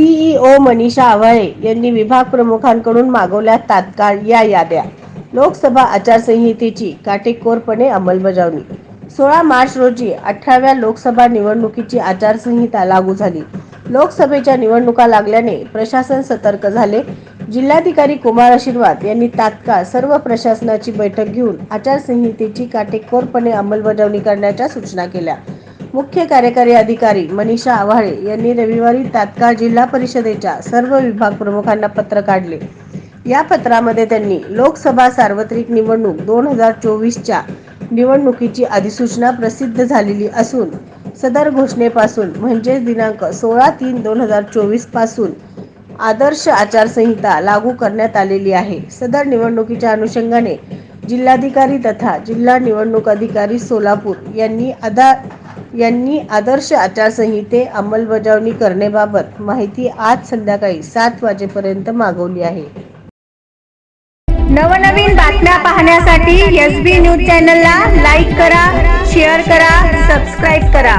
CEO Manisha Avhale यांनी विभाग प्रमुखांकडून मागवल्या तात्काळ या याद्या. लोकसभा आचारसंहितेची काटेकोरपणे अंमलबजावणी. 16 मार्च रोजी 18व्या लोकसभा निवडणुकीची आचारसंहिता लागू झाली. लोकसभेच्या निवडणुका लागल्याने प्रशासन सतर्क झाले. जिल्हाधिकारी कुमार आशीर्वाद यांनी तात्काळ सर्व प्रशासनाची बैठक घेऊन आचारसंहितेची काटेकोरपणे अंमलबजावणी करण्याच्या सूचना केल्या. मुख्य कार्यकारी अधिकारी मनीषा आव्हाळे यांनी रविवारी तात्काळ जिल्हा परिषदेच्या सर्व विभाग प्रमुखांना पत्र काढले. या पत्रामध्ये त्यांनी लोकसभा सार्वत्रिक निवडणूक 2024च्या निवडणुकीची अधिसूचना प्रसिद्ध झालेली असून सदर घोषणेपासून म्हणजेच दिनांक 16/3/2024 पासून आदर्श आचारसंहिता लागू करण्यात आलेली आहे. सदर निवडणुकीच्या अनुषंगाने जिल्हाधिकारी तथा जिल्हा निवडणूक अधिकारी सोलापूर यांनी आदर्श आचारसंहिते अंमलबजावणी करण्याबाबत माहिती आज संध्याकाळी 7 वाजेपर्यंत मागवली आहे. नवनवीन बातम्या पाहण्यासाठी एसबी न्यूज चॅनलला लाईक करा, शेअर करा, सबस्क्राईब करा.